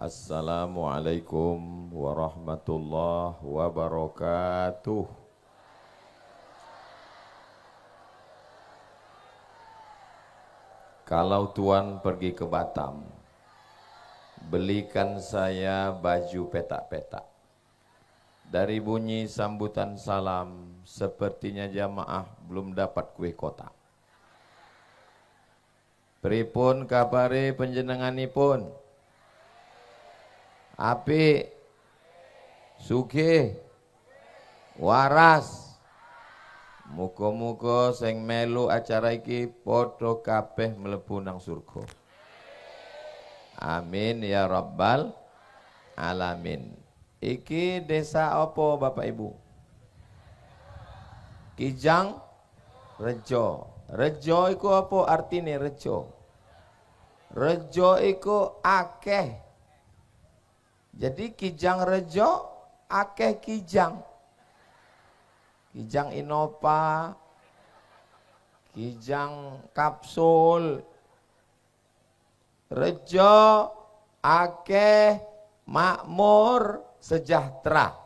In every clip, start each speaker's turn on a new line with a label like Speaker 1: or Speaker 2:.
Speaker 1: Assalamualaikum warahmatullahi wabarakatuh. Kalau Tuan pergi ke Batam, belikan saya baju petak-petak. Dari bunyi sambutan salam, sepertinya jamaah belum dapat kue kotak. Pripun kabare panjenenganipun? Apik, sugih, waras. Muga-muga sing melu acara iki padha kabeh mlebu nang surga. Amin ya rabbal alamin. Iki desa apa Bapak Ibu? Kijang Rejo. Rejo iku apa artine rejo? Rejo iku akeh. Jadi Kijang Rejo akeh kijang. Kijang Innova, kijang kapsul, Rejo akeh makmur sejahtera.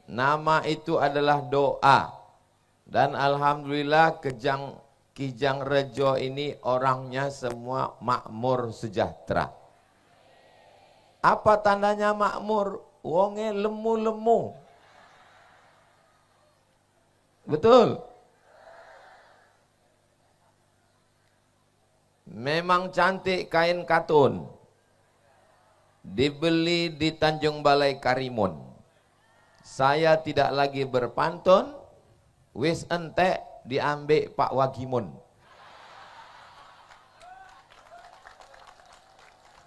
Speaker 1: Nama itu adalah doa. Dan alhamdulillah Kijang Rejo ini orangnya semua makmur sejahtera. Apa tandanya makmur? Wonge lemu-lemu. Betul. Memang cantik kain katun. Dibeli di Tanjung Balai Karimun. Saya tidak lagi berpantun. Wis entek diambil Pak Wagimun.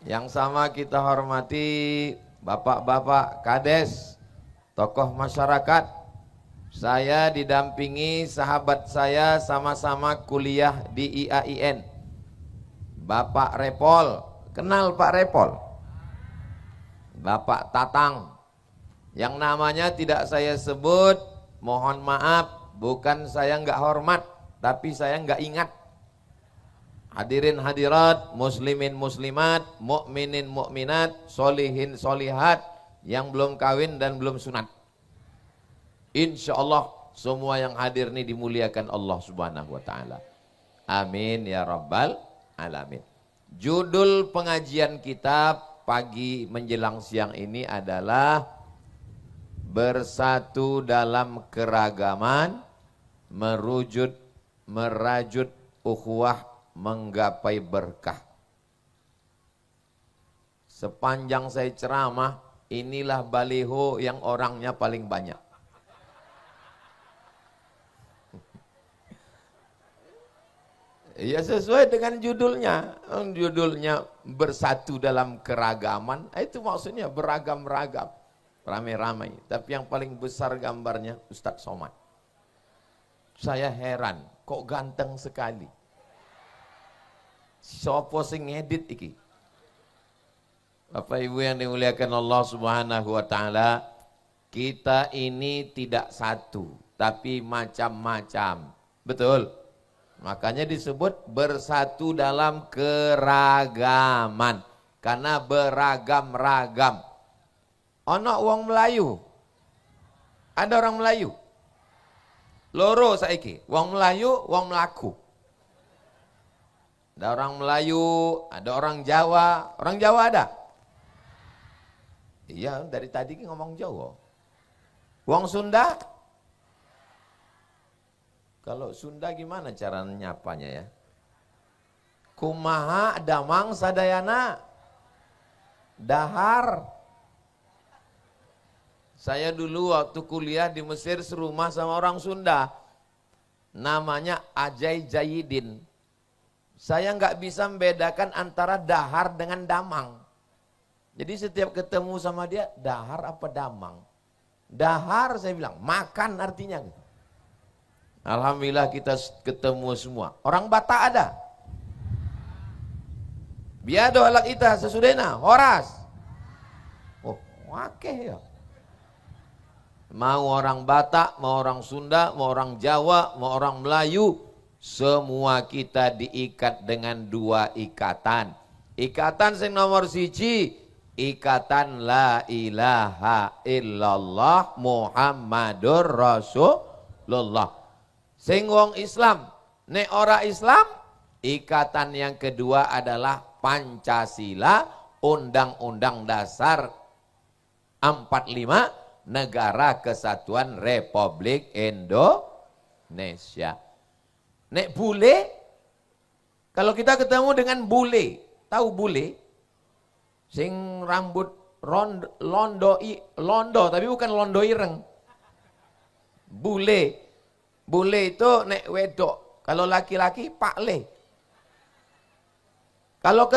Speaker 1: Yang sama kita hormati bapak-bapak kades, tokoh masyarakat. Saya didampingi sahabat saya sama-sama kuliah di IAIN. Bapak Repol, kenal Pak Repol? Bapak Tatang, yang namanya tidak saya sebut, mohon maaf, bukan saya nggak hormat, tapi saya nggak ingat. Hadirin hadirat, muslimin muslimat, mukminin mukminat, solihin solihat, yang belum kawin dan belum sunat. Insya Allah semua yang hadir ini dimuliakan Allah subhanahu wa ta'ala. Amin ya rabbal alamin. Judul pengajian kita pagi menjelang siang ini adalah Bersatu dalam keragaman, merajut ukhuwah, menggapai berkah. Sepanjang saya ceramah, inilah baliho yang orangnya paling banyak. Ya sesuai dengan judulnya. Judulnya bersatu dalam keragaman. Itu maksudnya beragam-ragam. Ramai-ramai. Tapi yang paling besar gambarnya Ustadz Somad. Saya heran. Kok ganteng sekali. Sopo sing ngedit iki. Bapak Ibu yang dimuliakan Allah subhanahu wa ta'ala. Kita ini tidak satu. Tapi macam-macam. Betul. Makanya disebut bersatu dalam keragaman. Karena beragam-ragam. Ono wong Melayu. Ada orang Melayu. Loro saiki. Wong Melayu, wong Melaku. Ada orang Melayu, ada orang Jawa. Orang Jawa ada? Iya, dari tadi ngomong Jawa. Wong Sunda? Kalau Sunda gimana cara nyapanya ya? Kumaha damang sadayana. Dahar. Saya dulu waktu kuliah di Mesir serumah sama orang Sunda. Namanya Ajay Jayidin. Saya nggak bisa membedakan antara dahar dengan damang. Jadi setiap ketemu sama dia, dahar apa damang? Dahar saya bilang, makan artinya gitu. Alhamdulillah kita ketemu semua. Orang Batak ada. Biado alak ita sesudena, horas. Oh, wakeh ya. Mau orang Batak, mau orang Sunda, mau orang Jawa, mau orang Melayu, semua kita diikat dengan dua ikatan. Ikatan sing nomor siji, ikatan la ilaha illallah Muhammadur Rasulullah. Sing wong Islam, nek ora Islam, ikatan yang kedua adalah Pancasila, Undang-Undang Dasar 45, Negara Kesatuan Republik Indonesia. Nek bule, kalau kita ketemu dengan bule, tahu bule? Sing rambut londo tapi bukan londo ireng. Bule. Bule itu nek wedok, kalau laki-laki pakle. Kalau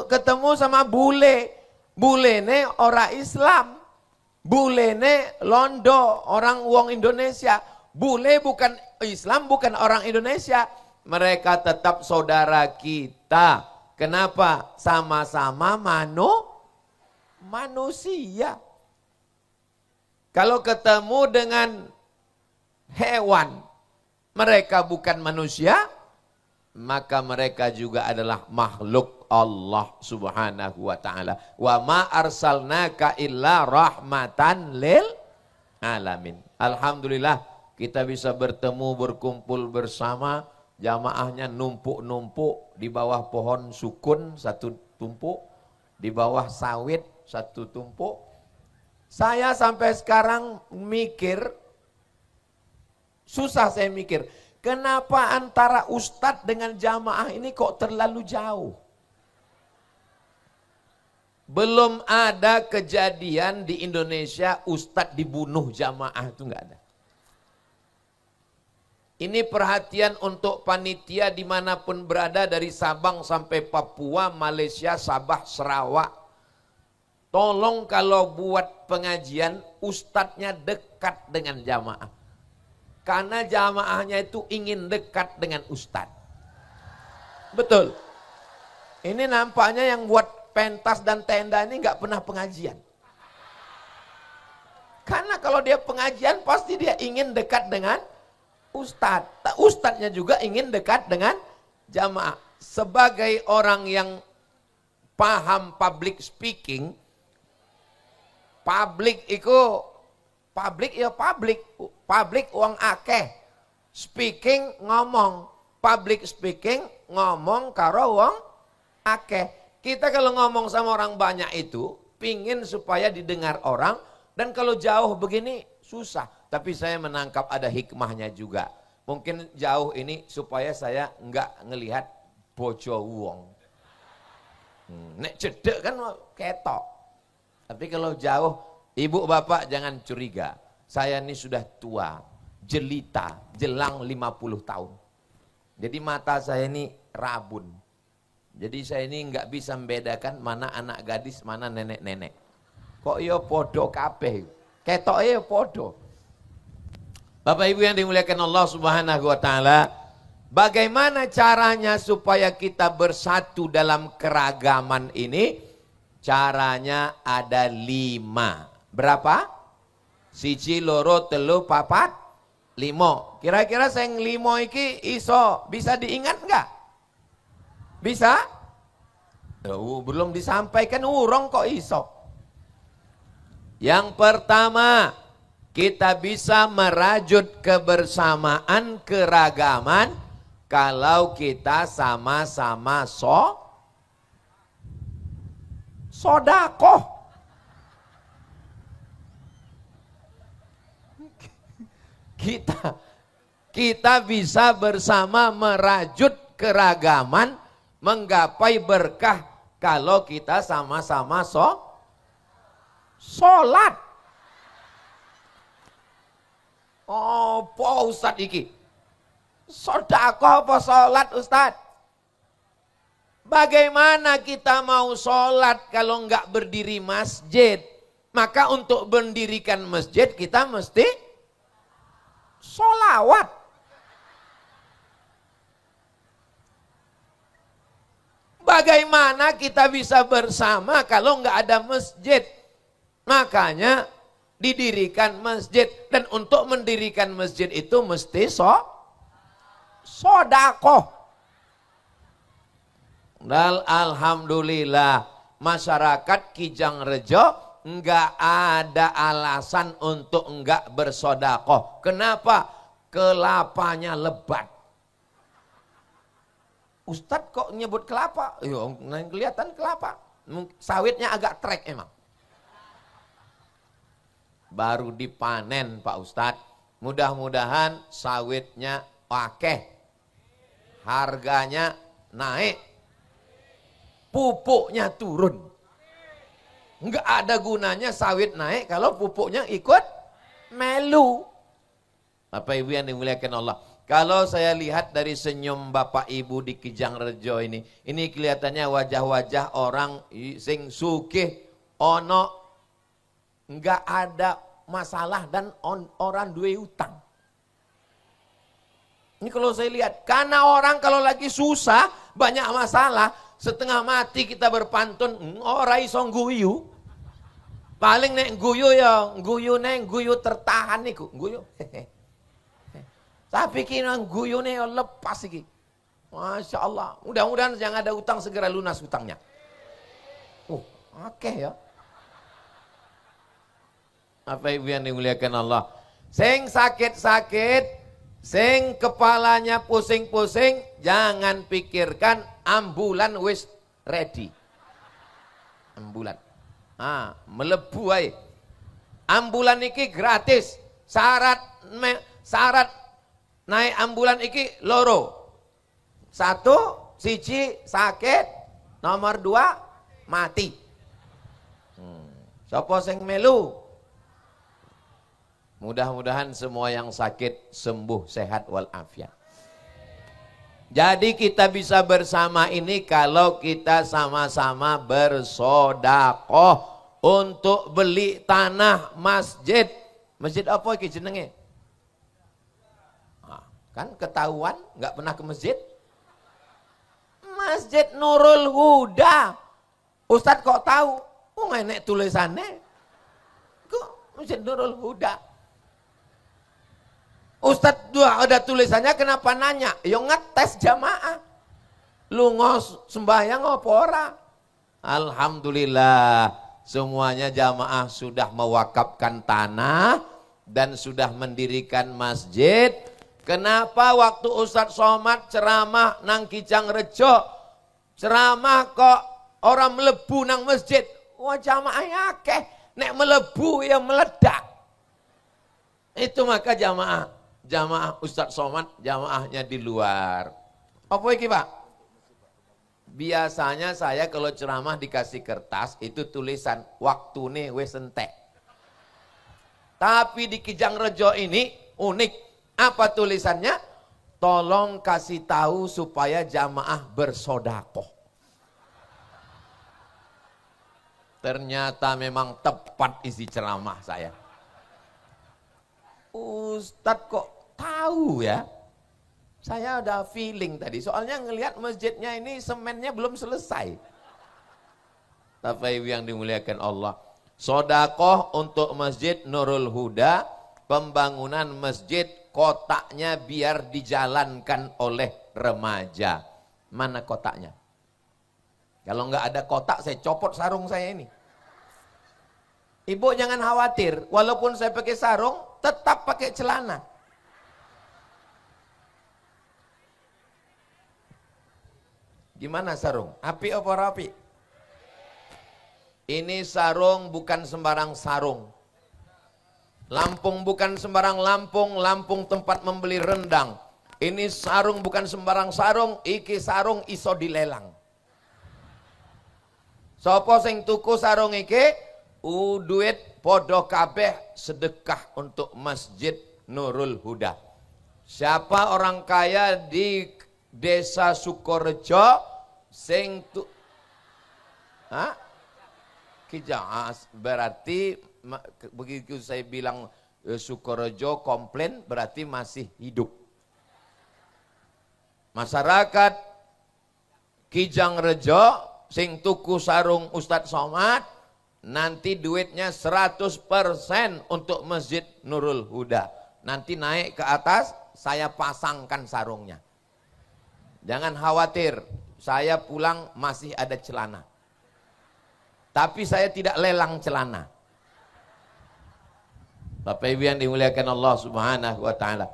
Speaker 1: ketemu sama bule, bule ne orang Islam. Bule ne londo, orang wong Indonesia. Bule bukan Islam, bukan orang Indonesia. Mereka tetap saudara kita. Kenapa? Sama-sama manusia. Kalau ketemu dengan hewan, mereka bukan manusia, maka mereka juga adalah makhluk Allah Subhanahu wa taala. Wa ma arsalnaka illa rahmatan lil alamin. Alhamdulillah kita bisa bertemu, berkumpul bersama. Jamaahnya numpuk-numpuk di bawah pohon sukun satu tumpuk, di bawah sawit satu tumpuk. Saya sampai sekarang mikir, susah saya mikir, kenapa antara ustadz dengan jamaah ini kok terlalu jauh? Belum ada kejadian di Indonesia ustadz dibunuh, jamaah itu enggak ada. Ini perhatian untuk panitia dimanapun berada, dari Sabang sampai Papua, Malaysia, Sabah, Sarawak. Tolong kalau buat pengajian, ustadznya dekat dengan jamaah. Karena jamaahnya itu ingin dekat dengan ustadz. Betul. Ini nampaknya yang buat pentas dan tenda ini nggak pernah pengajian. Karena kalau dia pengajian pasti dia ingin dekat dengan ustadz. Ustadznya juga ingin dekat dengan jamaah. Sebagai orang yang paham public speaking, public ya public uang akeh, speaking ngomong, public speaking ngomong karo uang akeh. Kita kalau ngomong sama orang banyak itu pingin supaya didengar orang, dan kalau jauh begini susah. Tapi saya menangkap ada hikmahnya juga. Mungkin jauh ini supaya saya enggak ngelihat bojo wong. Nek cedek kan ketok. Tapi kalau jauh, ibu bapak jangan curiga. Saya ini sudah tua, jelita, jelang 50 tahun. Jadi mata saya ini rabun. Jadi saya ini enggak bisa membedakan mana anak gadis, mana nenek-nenek. Kok yo podo kabeh. Ketoknya yo podo. Bapak Ibu yang dimuliakan Allah Subhanahu wa taala, bagaimana caranya supaya kita bersatu dalam keragaman ini? Caranya ada 5. Berapa? Siji, loro, telu, papat, 5. Kira-kira sing 5 iki iso bisa diingat enggak? Bisa? Belum disampaikan urung kok iso. Yang pertama, kita bisa merajut kebersamaan, keragaman kalau kita sama-sama sodakoh. Kita bisa bersama merajut keragaman, menggapai berkah kalau kita sama-sama sholat. Oh, apa Ustadz iki? Sedekah apa sholat Ustadz? Bagaimana kita mau sholat kalau enggak berdiri masjid? Maka untuk mendirikan masjid kita mesti sholawat. Bagaimana kita bisa bersama kalau enggak ada masjid? Makanya didirikan masjid, dan untuk mendirikan masjid itu mesti sodakoh. Dan alhamdulillah masyarakat Kijang Rejo enggak ada alasan untuk enggak bersodakoh. Kenapa? Kelapanya lebat. Ustadz kok nyebut kelapa? Yo, kelihatan kelapa. Sawitnya agak trek emang. Baru dipanen Pak Ustadz. Mudah-mudahan sawitnya akeh. Harganya naik. Pupuknya turun. Enggak ada gunanya sawit naik kalau pupuknya ikut melu. Bapak Ibu yang dimuliakan Allah. Kalau saya lihat dari senyum Bapak Ibu di Kijang Rejo ini kelihatannya wajah-wajah orang sing sugih, ono enggak ada masalah dan orang duwe utang. Ini kalau saya lihat, karena orang kalau lagi susah, banyak masalah, setengah mati kita berpantun, ora iso guyu. Paling nek guyu ya, guyu tertahan niku, guyu. Tapi kira guyune lepas iki. Masya Allah. Mudah-mudahan yang ada utang segera lunas utangnya. Oke ya. Apa Ibu yang dimuliakan Allah. Sing sakit-sakit, sing kepalanya pusing-pusing, jangan pikirkan ambulan wis ready. Ambulan. Melebu ae. Ambulan iki gratis. Syarat naik ambulan iki loro. 1, siji sakit, nomor 2 mati. Sapa sing melu? Mudah-mudahan semua yang sakit sembuh sehat walafiat. Jadi kita bisa bersama ini kalau kita sama-sama bersodakoh untuk beli tanah masjid. Masjid apa iki jenenge? Kan ketahuan nggak pernah ke masjid. Masjid Nurul Huda. Ustadz kok tahu? Enek tulisannya. Kok Masjid Nurul Huda? Ustadz ada tulisannya kenapa nanya? Ya ngetes jamaah. Lu sembahyang apa ora? Alhamdulillah semuanya jamaah sudah mewakafkan tanah dan sudah mendirikan masjid. Kenapa waktu Ustadz Somad ceramah nang Kijang Rejo, ceramah kok orang melebu nang masjid? Wah jamaahnya akeh, nek melebu ya meledak. Itu maka jamaah Ustadz Somad jamaahnya di luar. Apa iki Pak? Biasanya saya kalau ceramah dikasih kertas itu tulisan waktune wis entek. Tapi di Kijang Rejo ini unik. Apa tulisannya? Tolong kasih tahu supaya jamaah bersodakoh. Ternyata memang tepat isi ceramah saya. Ustadz kok tahu ya? Saya ada feeling tadi. Soalnya ngelihat masjidnya ini semennya belum selesai. Bapak Ibu yang dimuliakan Allah. Sodakoh untuk Masjid Nurul Huda. Pembangunan masjid kotaknya biar dijalankan oleh remaja. Mana kotaknya? Kalau nggak ada kotak saya copot sarung saya ini. Ibu jangan khawatir, walaupun saya pakai sarung tetap pakai celana. Gimana sarung? Api apa rapi? Ini sarung bukan sembarang sarung. Lampung bukan sembarang Lampung, Lampung tempat membeli rendang. Ini sarung bukan sembarang sarung, iki sarung iso dilelang. Sopo sing tuku sarung iki, duit podo kabeh sedekah untuk Masjid Nurul Huda. Siapa orang kaya di Desa Sukorejo sing Kijang, berarti begitu saya bilang Sukorejo komplain berarti masih hidup. Masyarakat Kijang Rejo sing tuku sarung Ustadz Somad nanti duitnya 100% untuk Masjid Nurul Huda. Nanti naik ke atas saya pasangkan sarungnya. Jangan khawatir, saya pulang masih ada celana. Tapi saya tidak lelang celana. Bapak Ibu yang dimuliakan Allah Subhanahu wa taala.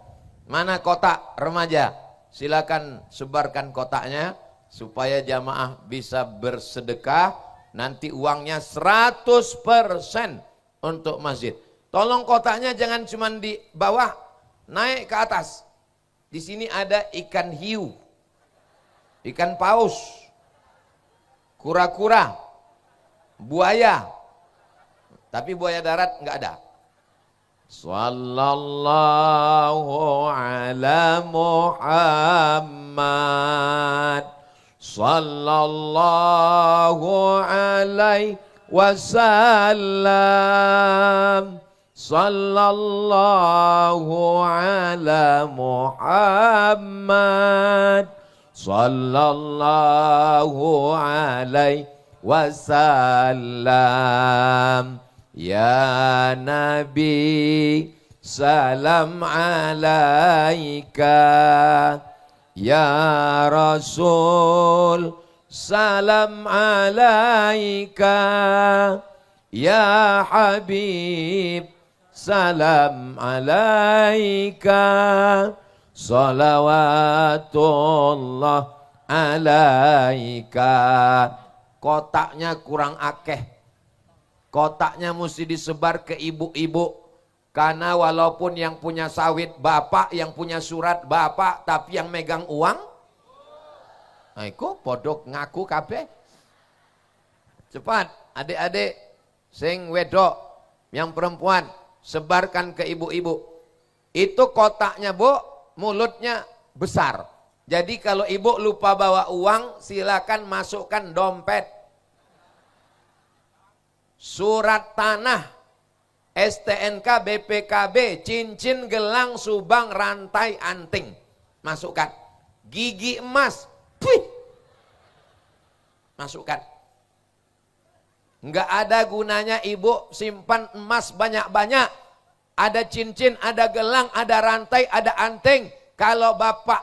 Speaker 1: Mana kotak remaja? Silakan sebarkan kotaknya supaya jamaah bisa bersedekah. Nanti uangnya 100% untuk masjid. Tolong kotaknya jangan cuma di bawah, naik ke atas. Di sini ada ikan hiu, ikan paus, kura-kura, buaya. Tapi buaya darat enggak ada. Sallallahu ala Muhammad sallallahu alaihi wasallam sallallahu ala Muhammad sallallahu alaihi wasallam. Ya Nabi salam alaika, ya Rasul salam alaika, ya Habib salam alaika, salawatullah alaika. Kotaknya kurang akeh. Kotaknya mesti disebar ke ibu-ibu. Karena walaupun yang punya sawit bapak, yang punya surat bapak, tapi yang megang uang, nah, iku podok ngaku kabeh. Cepat, adik-adik, sing wedok, yang perempuan, sebarkan ke ibu-ibu. Itu kotaknya bu, mulutnya besar. Jadi kalau ibu lupa bawa uang, silakan masukkan dompet. Surat tanah, STNK, BPKB, cincin, gelang, subang, rantai, anting. Masukkan. Gigi emas, masukkan. Enggak ada gunanya ibu simpan emas banyak-banyak. Ada cincin, ada gelang, ada rantai, ada anting. Kalau bapak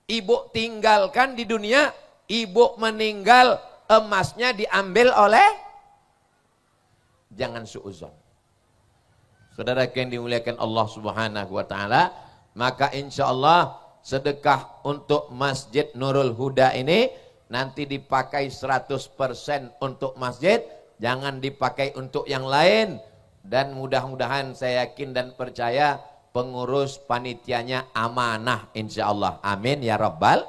Speaker 1: ibu tinggalkan di dunia, ibu meninggal, emasnya diambil oleh, jangan suuzon. Saudara yang dimuliakan Allah Subhanahu wa taala, maka insya Allah sedekah untuk Masjid Nurul Huda ini nanti dipakai 100% untuk masjid, jangan dipakai untuk yang lain. Dan mudah-mudahan saya yakin dan percaya pengurus panitianya amanah insya Allah. Amin ya rabbal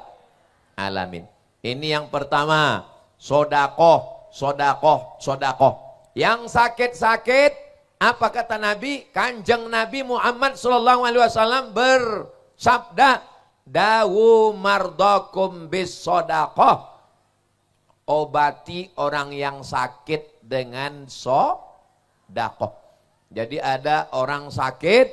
Speaker 1: alamin. Ini yang pertama, sodakoh, sodakoh, sodakoh. Yang sakit-sakit, apa kata Nabi? Kanjeng Nabi Muhammad SAW bersabda, dawu mardakum bis sodakoh. Obati orang yang sakit dengan sodakoh. Jadi ada orang sakit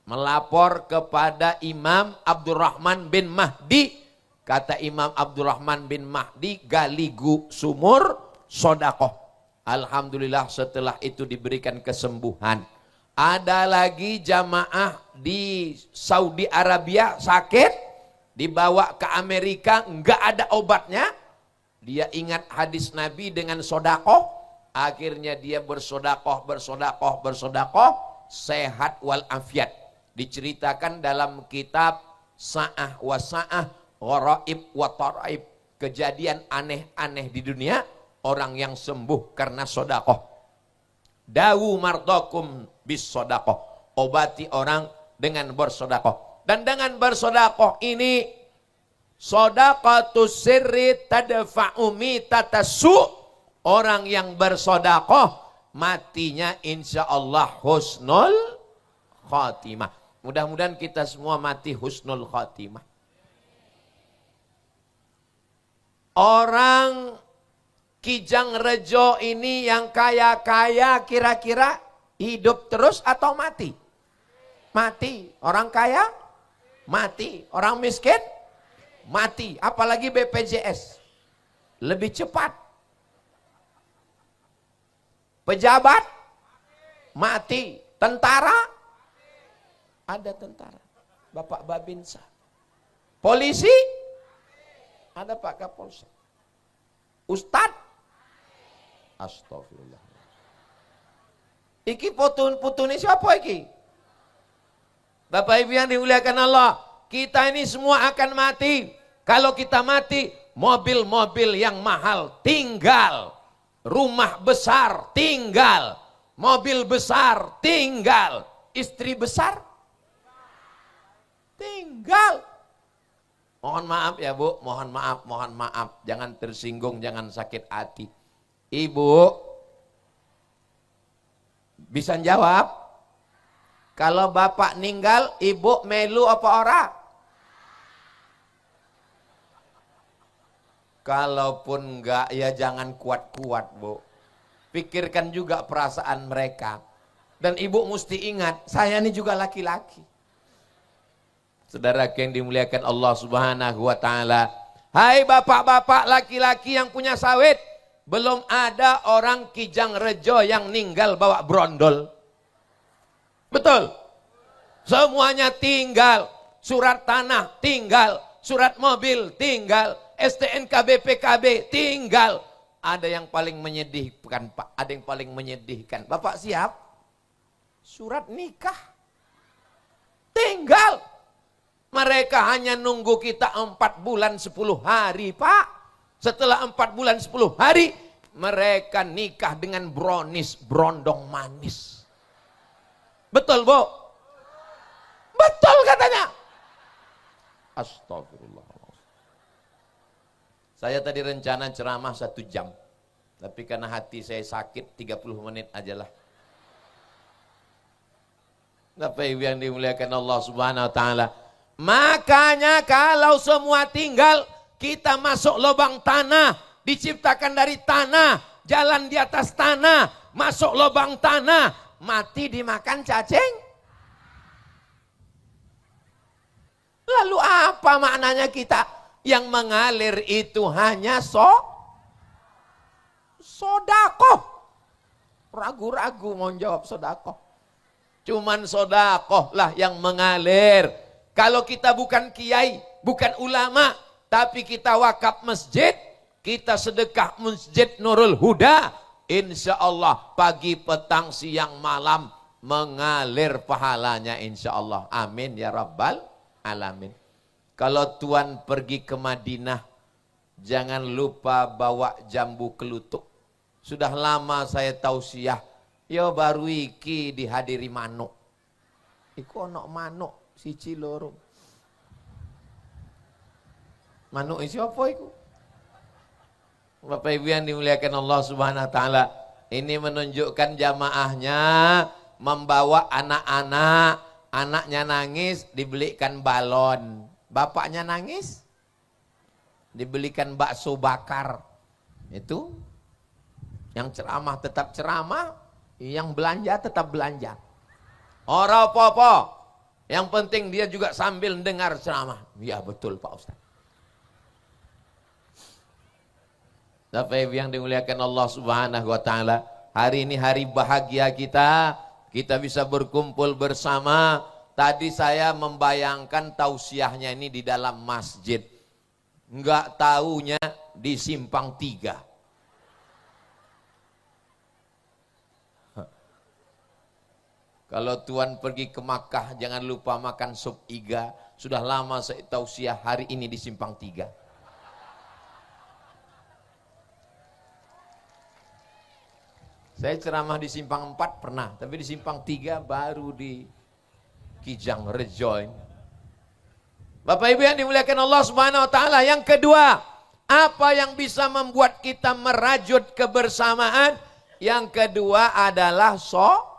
Speaker 1: melapor kepada Imam Abdurrahman bin Mahdi. Kata Imam Abdurrahman bin Mahdi, galigu sumur sodakoh. Alhamdulillah setelah itu diberikan kesembuhan. Ada lagi jamaah di Saudi Arabia sakit, dibawa ke Amerika, enggak ada obatnya. Dia ingat hadis Nabi dengan sodakoh, akhirnya dia bersodakoh, bersodakoh, bersodakoh, sehat walafiat. Diceritakan dalam kitab Sa'ah wa Sa'ah, Gharaib wa Taraib, kejadian aneh-aneh di dunia. Orang yang sembuh karena sodakoh. Dawu mardakum bis sodakoh. Obati orang dengan bersodakoh. Dan dengan bersodakoh ini, sodakotus sirri tadfa'u mitatasu. Orang yang bersodakoh, matinya insya Allah husnul khatimah. Mudah-mudahan kita semua mati husnul khatimah. Orang Kijang Rejo ini yang kaya-kaya kira-kira hidup terus atau mati? Mati. Orang kaya? Mati. Orang miskin? Mati. Apalagi BPJS. Lebih cepat. Pejabat? Mati. Tentara? Ada tentara. Bapak Babinsa. Polisi? Ada Pak Kapolsek. Ustadz. Astagfirullah. Iki putune siapa iki? Bapak Ibu yang dimuliakan Allah, kita ini semua akan mati. Kalau kita mati, mobil-mobil yang mahal tinggal, rumah besar tinggal, mobil besar tinggal, istri besar tinggal. Mohon maaf ya Bu, mohon maaf, jangan tersinggung, jangan sakit hati. Ibu bisa jawab? Kalau bapak ninggal, ibu melu apa ora? Kalaupun enggak, ya jangan kuat-kuat Bu. Pikirkan juga perasaan mereka. Dan ibu mesti ingat, saya ini juga laki-laki. Saudara yang dimuliakan Allah Subhanahu wa Ta'ala. Hai bapak-bapak laki-laki yang punya sawit, belum ada orang Kijang Rejo yang ninggal bawa brondol. Betul? Semuanya tinggal. Surat tanah tinggal, surat mobil tinggal, STNK BPKB tinggal. Ada yang paling menyedihkan Pak, ada yang paling menyedihkan. Bapak siap? Surat nikah tinggal. Mereka hanya nunggu kita 4 bulan 10 hari Pak. Setelah 4 bulan 10 hari, mereka nikah dengan brownies, brondong manis. Betul Bu? Betul katanya. Astagfirullah. Saya tadi rencana ceramah 1 jam. Tapi karena hati saya sakit 30 menit ajalah. Bapak Ibu yang dimuliakan Allah Subhanahu wa Ta'ala. Makanya kalau semua tinggal, kita masuk lubang tanah, diciptakan dari tanah, jalan di atas tanah, masuk lubang tanah, mati dimakan cacing. Lalu apa maknanya kita? Yang mengalir itu hanya sodakoh. Ragu-ragu mau jawab sodakoh. Cuman sodakoh lah yang mengalir. Kalau kita bukan kiai, bukan ulama, tapi kita wakaf masjid, kita sedekah masjid Nurul Huda, insya Allah pagi, petang, siang, malam mengalir pahalanya insya Allah. Amin ya Rabbal Alamin. Kalau Tuan pergi ke Madinah, jangan lupa bawa jambu kelutuk. Sudah lama saya tausiah, yo baru iki dihadiri manuk. Iku ono manuk siji loro. Manuk isi apa iku? Bapak Ibu yang dimuliakan Allah Subhanahu wa Ta'ala, ini menunjukkan jamaahnya membawa anak-anak, anaknya nangis dibelikan balon, bapaknya nangis dibelikan bakso bakar. Itu yang ceramah tetap ceramah, yang belanja tetap belanja. Ora apa-apa, yang penting dia juga sambil dengar ceramah. Ya betul Pak Ustaz. Bapak Ibu yang dimuliakan Allah Subhanahu wa Ta'ala, hari ini hari bahagia kita bisa berkumpul bersama. Tadi saya membayangkan tausiahnya ini di dalam masjid, enggak taunya di Simpang 3. Kalau Tuan pergi ke Makkah, jangan lupa makan sup iga. Sudah lama saya tausiah, hari ini di Simpang 3. Saya ceramah di Simpang 4 pernah, tapi di Simpang 3 baru di Kijang Rejoin. Bapak Ibu yang dimuliakan Allah Subhanahu wa Ta'ala, yang kedua, apa yang bisa membuat kita merajut kebersamaan? Yang kedua adalah sholat.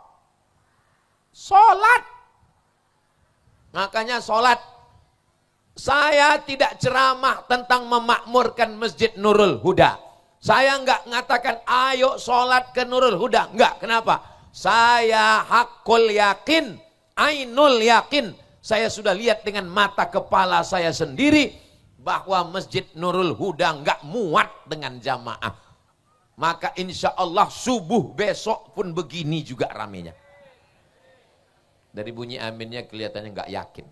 Speaker 1: Makanya sholat. Saya tidak ceramah tentang memakmurkan Masjid Nurul Huda. Saya enggak mengatakan ayo sholat ke Nurul Huda. Enggak, kenapa? Saya hakul yakin, ainul yakin. Saya sudah lihat dengan mata kepala saya sendiri bahwa Masjid Nurul Huda enggak muat dengan jamaah. Maka insya Allah subuh besok pun begini juga ramenya. Dari bunyi aminnya kelihatannya enggak yakin.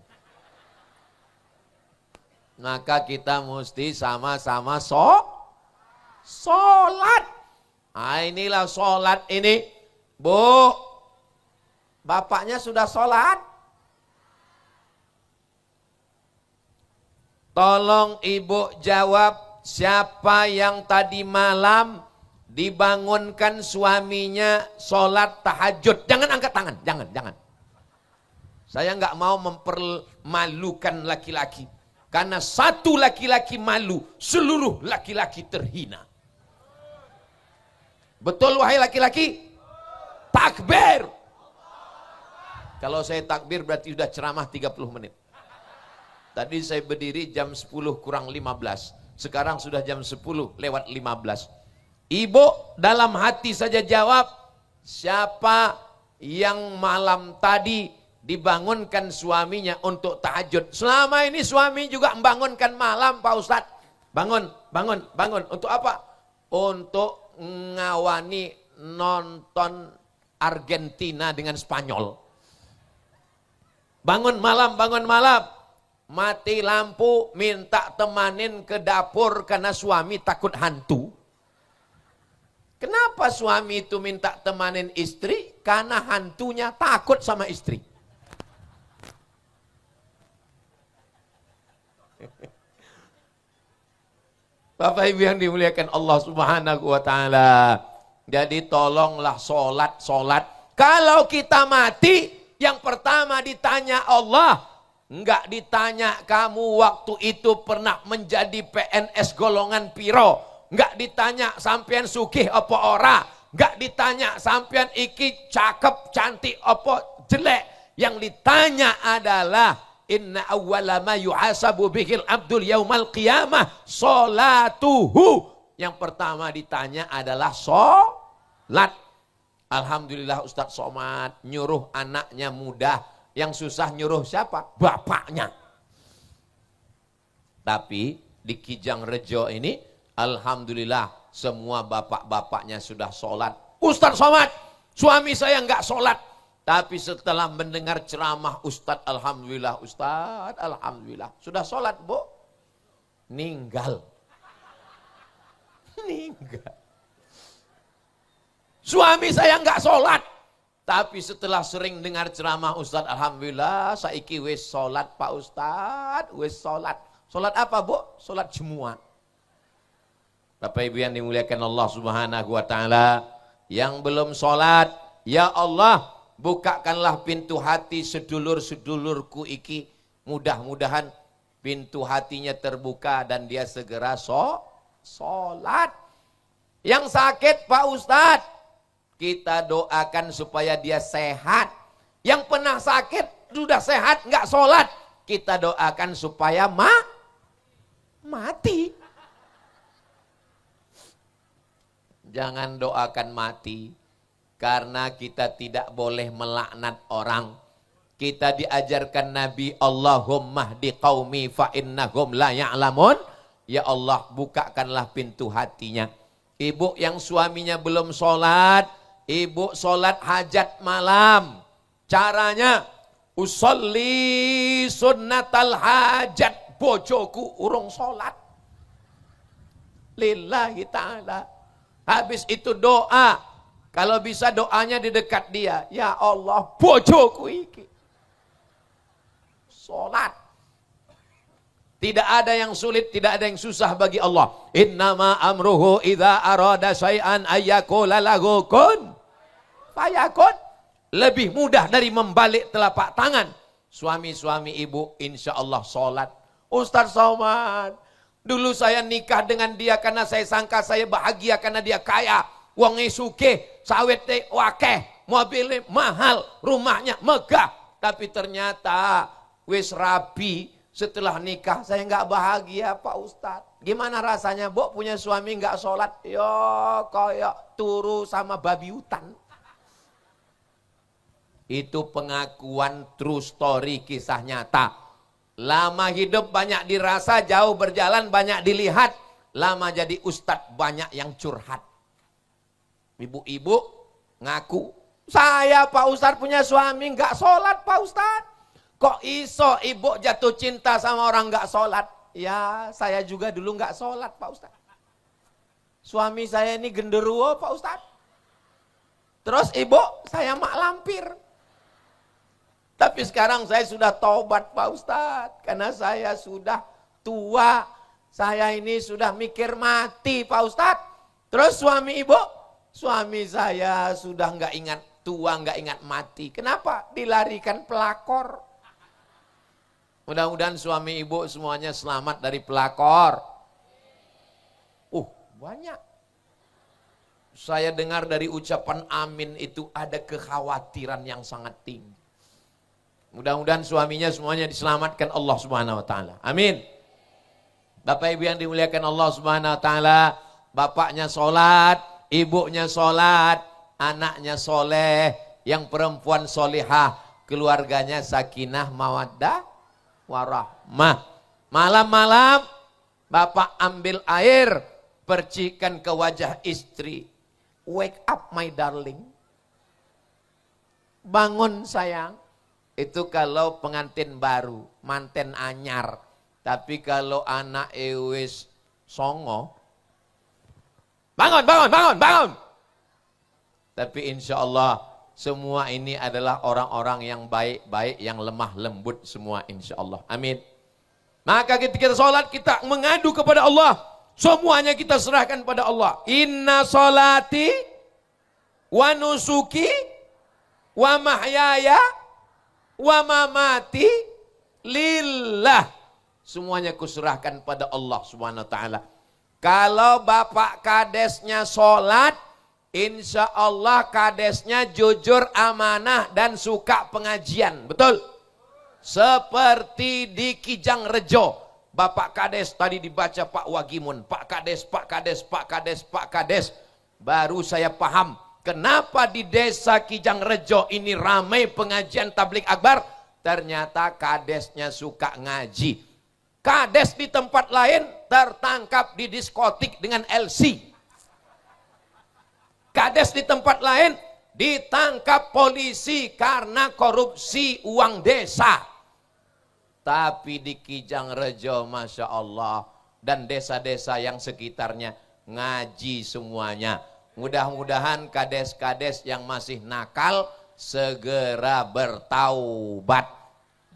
Speaker 1: Maka kita mesti sama-sama sholat. Nah, inilah sholat ini. Bu, bapaknya sudah sholat? Tolong ibu jawab, siapa yang tadi malam dibangunkan suaminya sholat tahajud? Jangan angkat tangan, jangan. Saya nggak mau mempermalukan laki-laki. Karena satu laki-laki malu, seluruh laki-laki terhina. Betul wahai laki-laki? Takbir. Kalau saya takbir berarti sudah ceramah 30 menit. Tadi saya berdiri jam 10 kurang 15. Sekarang sudah jam 10 lewat 15. Ibu dalam hati saja jawab, siapa yang malam tadi dibangunkan suaminya untuk tahajud? Selama ini suami juga membangunkan malam Pak Ustadz. Bangun. Untuk apa? Untuk ngawani nonton Argentina dengan Spanyol. Bangun malam. Mati lampu, minta temanin ke dapur karena suami takut hantu. Kenapa suami itu minta temanin istri? Karena hantunya takut sama istri. Bapak Ibu yang dimuliakan Allah Subhanahu wa taala. Jadi tolonglah sholat. Kalau kita mati, yang pertama ditanya Allah. Enggak ditanya kamu waktu itu pernah menjadi PNS golongan piro. Enggak ditanya sampean sugih apa ora. Enggak ditanya sampean iki cakep, cantik apa jelek. Yang ditanya adalah inna awwala ma yuhasabu bihil abdul yaumal qiyamah sholatuhu. Yang pertama ditanya adalah sholat. Alhamdulillah Ustadz Somad nyuruh anaknya mudah. Yang susah nyuruh siapa? Bapaknya. Tapi di Kijang Rejo ini alhamdulillah semua bapak-bapaknya sudah sholat. Ustadz Somad, suami saya enggak sholat. Tapi setelah mendengar ceramah Ustadz, alhamdulillah Ustadz, alhamdulillah. Sudah sholat bu? Ninggal. Suami saya enggak sholat. Tapi setelah sering dengar ceramah Ustadz, alhamdulillah saiki wis sholat Pak Ustadz, wis sholat. Sholat apa bu? Sholat Jumat. Bapak Ibu yang dimuliakan Allah Subhanahu wa taala, yang belum sholat, ya Allah, bukakanlah pintu hati sedulur-sedulurku iki. Mudah-mudahan pintu hatinya terbuka dan dia segera sholat. Yang sakit Pak Ustadz, kita doakan supaya dia sehat. Yang pernah sakit, sudah sehat, enggak sholat, kita doakan supaya mati. Jangan doakan mati. Karena kita tidak boleh melaknat orang. Kita diajarkan Nabi, Allahumma hdi qaumi fa innahum la ya'lamun. Ya Allah, bukakanlah pintu hatinya. Ibu yang suaminya belum sholat, ibu sholat hajat malam. Caranya, usolli sunnatal hajat. Bojoku urung sholat. Lillahi ta'ala. Habis itu doa. Kalau bisa doanya di dekat dia. Ya Allah, bojoku iki sholat. Tidak ada yang sulit, tidak ada yang susah bagi Allah. Innama amruhu idza arada syai'an ayyaqula lahu kun fayakun. Lebih mudah dari membalik telapak tangan. Suami-suami ibu insya Allah sholat. Ustadz Somad, dulu saya nikah dengan dia karena saya sangka saya bahagia karena dia kaya. Wonge sugih, sawete wakeh, mobilnya mahal, rumahnya megah. Tapi ternyata wis rabi. Setelah nikah saya nggak bahagia Pak Ustadz. Gimana rasanya bu punya suami nggak sholat? Yo kayak turu sama babi hutan. Itu pengakuan true story, kisah nyata. Lama hidup banyak dirasa, jauh berjalan banyak dilihat. Lama jadi ustadz banyak yang curhat. Ibu-ibu ngaku, saya Pak Ustadz punya suami nggak sholat Pak Ustadz. Kok iso ibu jatuh cinta sama orang gak sholat? Ya saya juga dulu nggak sholat Pak Ustadz. Suami saya ini genderuwo Pak Ustadz. Terus ibu saya mak lampir. Tapi sekarang saya sudah taubat Pak Ustadz. Karena saya sudah tua. Saya ini sudah mikir mati Pak Ustadz. Terus suami ibu? Suami saya sudah nggak ingat tua, nggak ingat mati. Kenapa? Dilarikan pelakor. Mudah-mudahan suami ibu semuanya selamat dari pelakor. Banyak. Saya dengar dari ucapan amin itu ada kekhawatiran yang sangat tinggi. Mudah-mudahan suaminya semuanya diselamatkan Allah Subhanahu wa taala. Amin. Bapak Ibu yang dimuliakan Allah Subhanahu wa taala, bapaknya sholat, ibunya sholat, anaknya soleh, yang perempuan solihah, keluarganya sakinah mawaddah warahmah. Malam-malam bapak ambil air, percikan ke wajah istri. Wake up my darling. Bangun sayang. Itu kalau pengantin baru, manten anyar. Tapi kalau anak ewes songo, bangun, bangun, bangun, bangun. Tapi insya Allah semua ini adalah orang-orang yang baik-baik, yang lemah lembut semua insya Allah. Amin. Maka ketika kita sholat, kita mengadu kepada Allah. Semuanya kita serahkan pada Allah. Inna sholati wa nusuki wa mahyaya wa mamati lillah. Semuanya kuserahkan pada Allah Subhanahu wa taala. Kalau bapak kadesnya sholat, insya Allah kadesnya jujur, amanah dan suka pengajian. Betul? Seperti di Kijang Rejo. Bapak Kades tadi dibaca Pak Wagimun. Pak Kades, Pak Kades, Pak Kades, Pak Kades. Baru saya paham. Kenapa di desa Kijang Rejo ini ramai pengajian tablik akbar? Ternyata kadesnya suka ngaji. Kades di tempat lain tertangkap di diskotik dengan LC. Kades di tempat lain ditangkap polisi karena korupsi uang desa. Tapi di Kijang Rejo Masya Allah dan desa-desa yang sekitarnya ngaji semuanya. Mudah-mudahan kades-kades yang masih nakal segera bertaubat.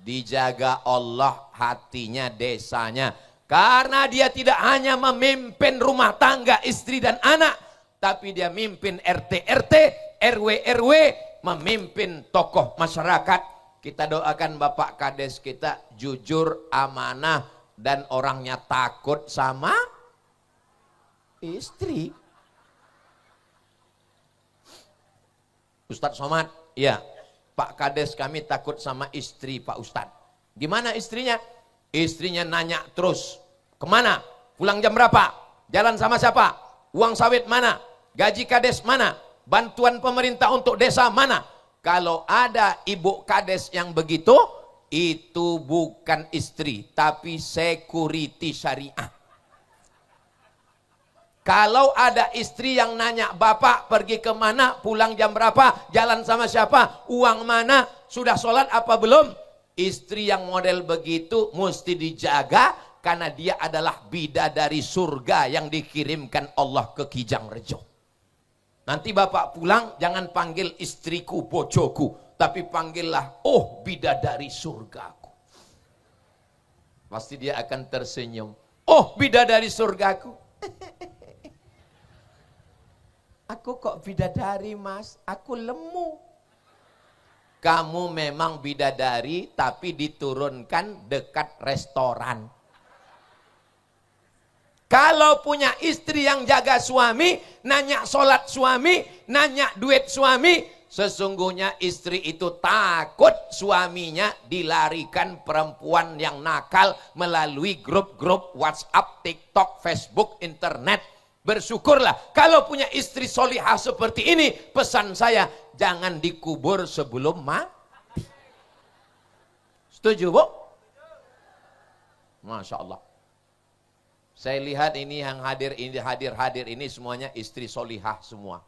Speaker 1: Dijaga Allah hatinya, desanya. Karena dia tidak hanya memimpin rumah tangga, istri dan anak. Tapi dia mimpin RT-RT, RW-RW, memimpin tokoh masyarakat. Kita doakan Bapak Kades kita jujur, amanah, dan orangnya takut sama istri. Ustadz Somad, ya Pak Kades kami takut sama istri Pak Ustadz. Gimana istrinya? Istrinya nanya terus, kemana? Pulang jam berapa? Jalan sama siapa? Uang sawit mana? Gaji Kades mana? Bantuan pemerintah untuk desa mana? Kalau ada ibu Kades yang begitu, itu bukan istri, tapi security syariah. Kalau ada istri yang nanya, bapak pergi kemana, pulang jam berapa, jalan sama siapa, uang mana, sudah sholat apa belum? Istri yang model begitu mesti dijaga, karena dia adalah bidadari surga yang dikirimkan Allah ke Kijang Rejo. Nanti bapak pulang, jangan panggil istriku, bojoku, tapi panggillah, oh bidadari surgaku. Pasti dia akan tersenyum, oh bidadari surgaku. Aku kok bidadari mas, aku lemu. Kamu memang bidadari tapi diturunkan dekat restoran. Kalau punya istri yang jaga suami, nanya sholat suami, nanya duit suami, sesungguhnya istri itu takut suaminya dilarikan perempuan yang nakal melalui grup-grup WhatsApp, TikTok, Facebook, internet. Bersyukurlah kalau punya istri solihah seperti ini. Pesan saya, jangan dikubur sebelum mati. Setuju Bu? Masya Allah. Saya lihat ini yang hadir ini semuanya istri solihah semua.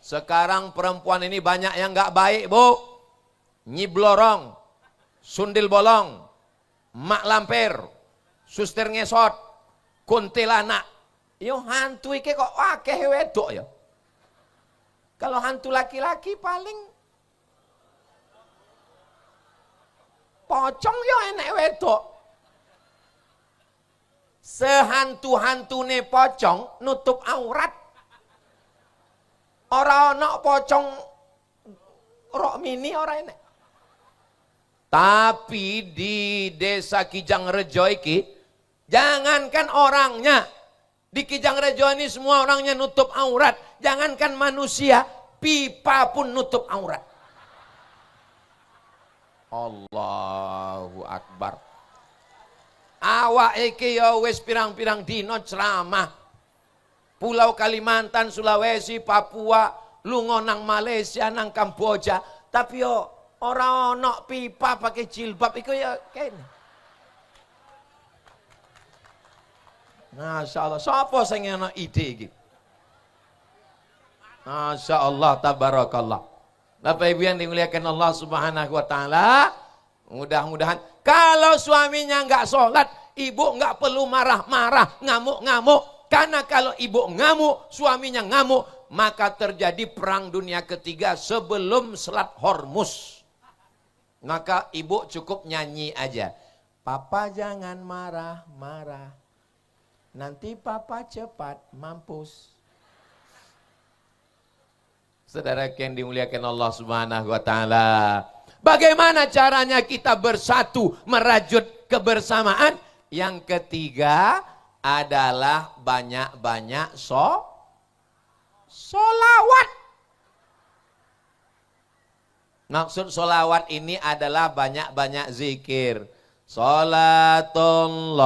Speaker 1: Sekarang perempuan ini banyak yang gak baik Bu. Nyiblorong, sundil bolong, mak lampir, suster ngesot, kuntilanak. Yo hantu iki kok akeh wedok ya. Kalau hantu laki-laki paling pocong yo enek wedok. Sehantu-hantune pocong nutup aurat. Ora ana pocong rok mini ora enek. Tapi di desa Kijang Rejo iki, jangankan orangnya, di Kijang Rejo ini semua orangnya nutup aurat. Jangankan manusia, pipa pun nutup aurat. Allahu Akbar. Awak iki ya wis pirang-pirang dino ceramah. Pulau Kalimantan, Sulawesi, Papua, lunga nang Malaysia, nang Kamboja, tapi yo ora ono pipa pakai jilbab iku ya kene. Masya Allah, sapa sing ana ide iki? Masya Allah, tabarakallah. Bapak Ibu yang dimuliakan Allah Subhanahu wa taala, mudah-mudahan kalau suaminya enggak sholat, ibu enggak perlu marah-marah, ngamuk-ngamuk. Karena kalau ibu ngamuk, suaminya ngamuk, maka terjadi perang dunia ketiga sebelum Selat Hormuz. Maka ibu cukup nyanyi aja. Papa jangan marah-marah, nanti papa cepat mampus. Saudara yang dimuliakan Allah Subhanahu wa taala, bagaimana caranya kita bersatu merajut kebersamaan? Yang ketiga adalah banyak-banyak solawat. Maksud solawat ini adalah banyak-banyak zikir. Salatullah,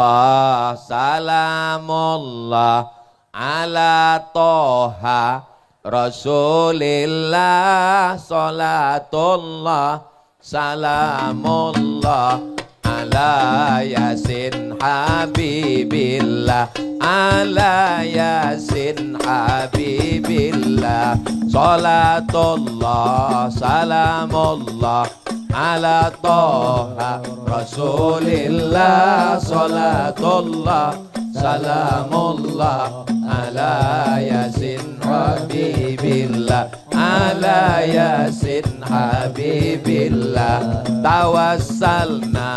Speaker 1: salamullah, ala toha, rasulillah. Salatullah, salamullah, ala yasin habibillah, ala yasin habibillah. Salatullah, salamullah, ala toha, rasulillah. Salatullah, salamullah, ala yasin habibillah, ala yasin habibillah. Tawassalna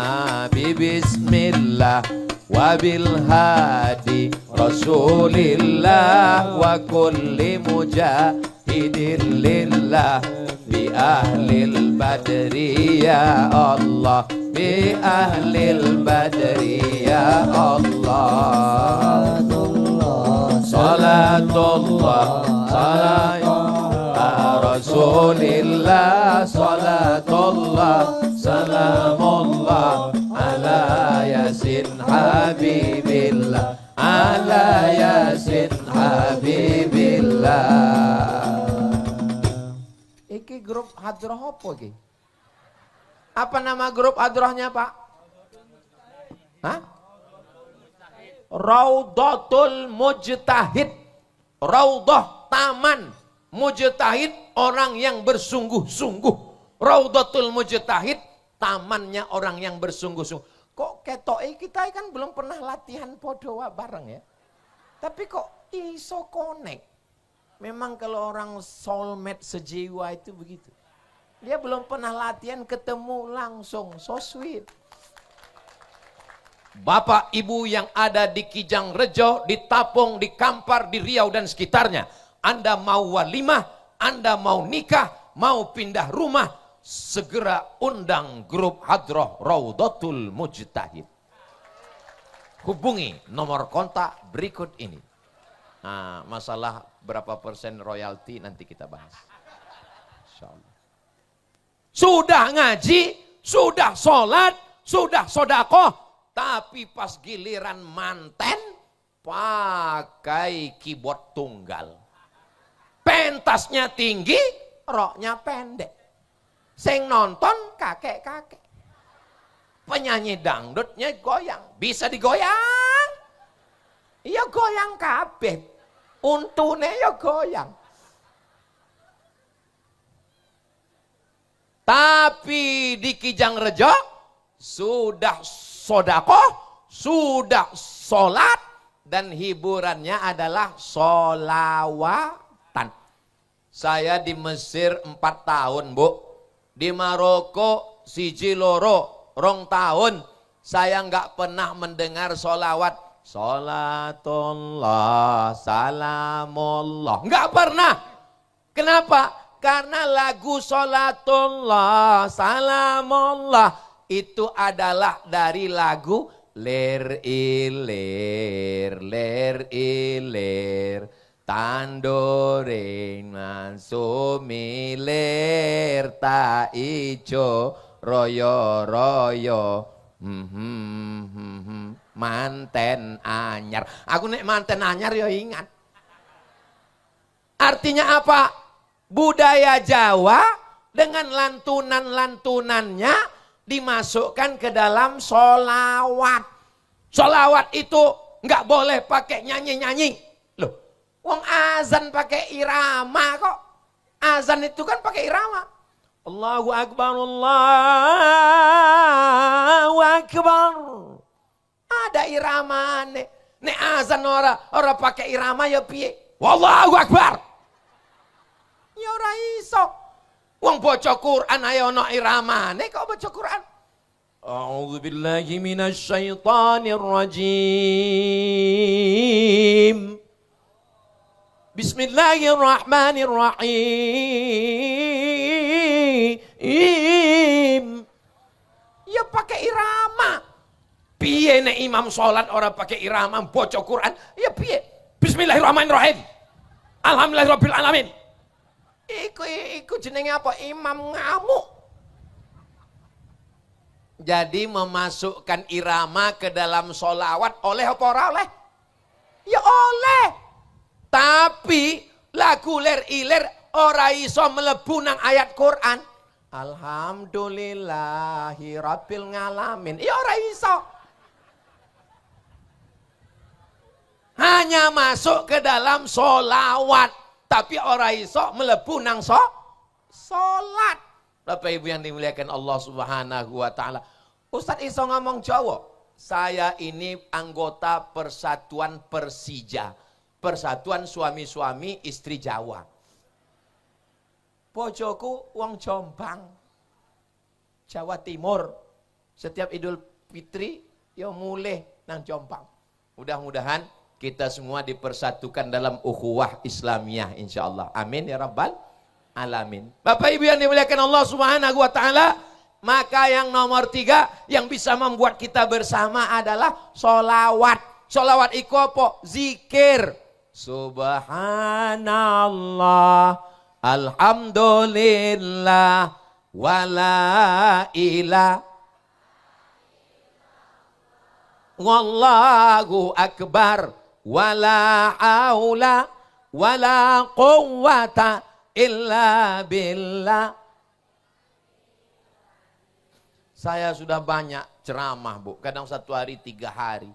Speaker 1: bismillah wa bil hadi rasulillah wa kulli mujahidin lillah bi ahlil badri ya Allah, bi ahlil badri ya Allah. Salatullah, salatullah, rasulillah. Salatullah, salamullah, ala yasin habibillah, ala yasin habibillah. Iki grup hadroh apa iki? Apa nama grup hadrohnya Pak? Hah? Raudhatul Mujtahid. Raudhah taman, mujtahid orang yang bersungguh-sungguh. Raudhatul Mujtahid tamannya orang yang bersungguh-sungguh. Kok ketoke kita kan belum pernah latihan podoa bareng ya. Tapi kok iso connect. Memang kalau orang soulmate sejiwa itu begitu. Dia belum pernah latihan ketemu langsung, so sweet. Bapak Ibu yang ada di Kijang Rejo, di Tapong, di Kampar, di Riau dan sekitarnya. Anda mau walimah, Anda mau nikah, mau pindah rumah, segera undang grup Hadroh Raudhatul Mujtahid. Hubungi nomor kontak berikut ini. Nah, masalah berapa persen royalti nanti kita bahas. Insyaallah. Sudah ngaji, sudah sholat, sudah sodakoh, tapi pas giliran manten pakai keyboard tunggal. Pentasnya tinggi, roknya pendek. Sing nonton kakek-kakek. Penyanyi dangdutnya goyang, bisa digoyang. Iya goyang kabeh. Untune ya goyang. Tapi di Kijang Rejo sudah sodakoh, sudah sholat dan hiburannya adalah sholawatan. Saya di Mesir 4 tahun, Bu. Di Maroko siji loro rong tahun. Saya nggak pernah mendengar sholawat. Sholatullah, salamullah. Nggak pernah. Kenapa? Karena lagu sholatullah, salamullah itu adalah dari lagu ler ilir tandoring mansumilir ta ijo royo manten anyar. Aku nek manten anyar ya ingat. Artinya apa? Budaya Jawa dengan lantunan-lantunannya dimasukkan ke dalam sholawat. Sholawat itu nggak boleh pakai nyanyi-nyanyi. Loh, wong azan pakai irama kok. Azan itu kan pakai irama. Allahu Akbar, Allahu Akbar. Ada irama nek. Nek azan ora pakai irama ya piye? Wallahu Akbar. Ya ora iso. Wong baca Quran ayo ana iramane kok baca Quran. A'udzu billahi minasy syaithanir rajim. Bismillahirrahmanirrahim. Ya pakai irama. Piye nek imam salat ora pakai irama baca Quran? Ya piye? Bismillahirrahmanirrahim. Alhamdulillahirabbil alamin. Iku jenenge apa? Imam ngamuk. Jadi memasukkan irama ke dalam sholawat oleh apa ora oleh? Ya oleh. Tapi lagu ler ilir ora iso mlebu nang ayat Quran. Alhamdulillahi rabbil ngalamin. Ya ora iso. Hanya masuk ke dalam sholawat. Tapi orang iso melebu nang sholat. Bapak Ibu yang dimuliakan Allah Subhanahu wa taala. Ustaz iso ngomong Jawa. Saya ini anggota Persatuan Persija. Persatuan suami-suami istri Jawa. Bojoku wong Jombang. Jawa Timur. Setiap Idul Fitri ya mulih nang Jombang. Mudah-mudahan kita semua dipersatukan dalam ukhuwah Islamiyah insyaallah. Amin ya rabbal alamin. Bapak Ibu yang dimuliakan Allah Subhanahu wa taala, maka yang nomor 3 yang bisa membuat kita bersama adalah sholawat. Sholawat iku apa? Zikir. Subhanallah, alhamdulillah, wala ilah wallahu akbar. Wala haula wala quwwata illa billah. Saya sudah banyak ceramah, Bu. Kadang 1 hari 3 hari.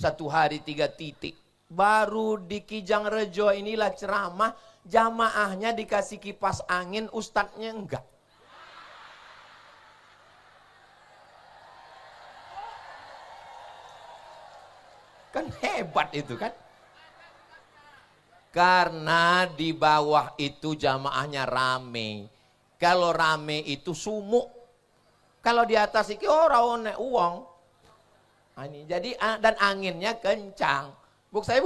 Speaker 1: 1 hari 3 titik. Baru di Kijang Rejo inilah ceramah, jamaahnya dikasih kipas angin, ustadznya enggak. Kan hebat itu kan. Karena di bawah itu jamaahnya rame. Kalau rame itu sumuk. Kalau di atas itu orang uang. Jadi dan anginnya kencang. Saya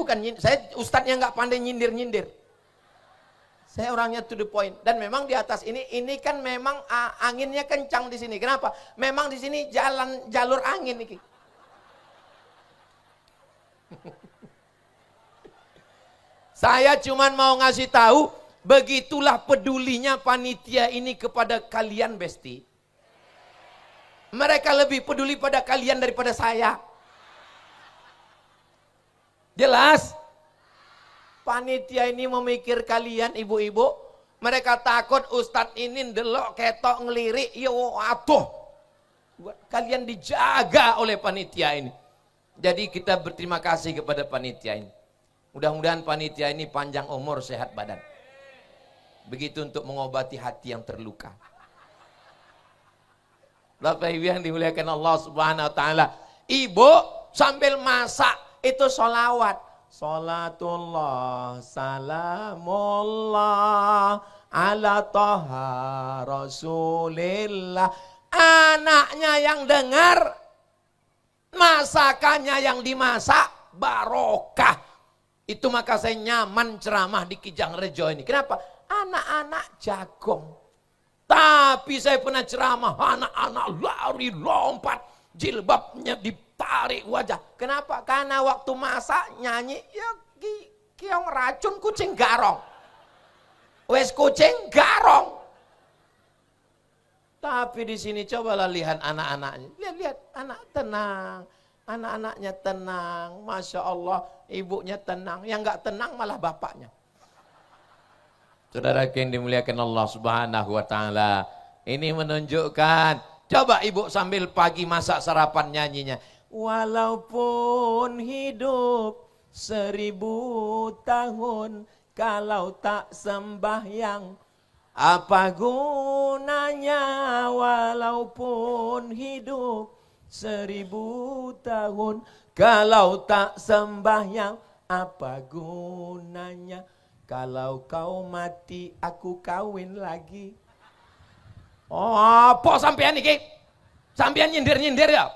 Speaker 1: ustadznya nggak pandai nyindir-nyindir. Saya orangnya to the point. Dan memang di atas ini kan memang anginnya kencang di sini. Kenapa? Memang di sini jalur angin ini. Saya cuman mau ngasih tahu, begitulah pedulinya panitia ini kepada kalian, Besti. Mereka lebih peduli pada kalian daripada saya. Jelas? Panitia ini memikir kalian, ibu-ibu. Mereka takut ustadz ini ndelok ketok ngelirik, ya aduh. Kalian dijaga oleh panitia ini. Jadi kita berterima kasih kepada panitia ini. Mudah-mudahan panitia ini panjang umur, sehat badan. Begitu untuk mengobati hati yang terluka. Bapak Ibu yang dimuliakan Allah Subhanahu wa taala, Ibu sambil masak itu sholawat. Sholatullah salamullah ala toha rasulillah. Anaknya yang dengar, masakannya yang dimasak, barokah. Itu maka saya nyaman ceramah di Kijang Rejo ini. Kenapa? Anak-anak jagong. Tapi saya pernah ceramah, anak-anak lari lompat, jilbabnya ditarik wajah. Kenapa? Karena waktu masak nyanyi, ya kiong racun kucing garong. Wes kucing garong. Tapi di sini cobalah lihat anak-anaknya. Lihat anak tenang. Anak-anaknya tenang. Masya Allah, ibunya tenang. Yang enggak tenang malah bapaknya. Saudara yang dimuliakan Allah Subhanahu wa taala. Ini menunjukkan, coba ibu sambil pagi masak sarapan nyanyinya. Walaupun hidup 1000 tahun, kalau tak sembahyang, apa gunanya? Walaupun hidup 1000 tahun, kalau tak sembahyang, apa gunanya? Kalau kau mati, aku kawin lagi. Oh, apa sampean iki? Sampean nyindir-nyindir ya?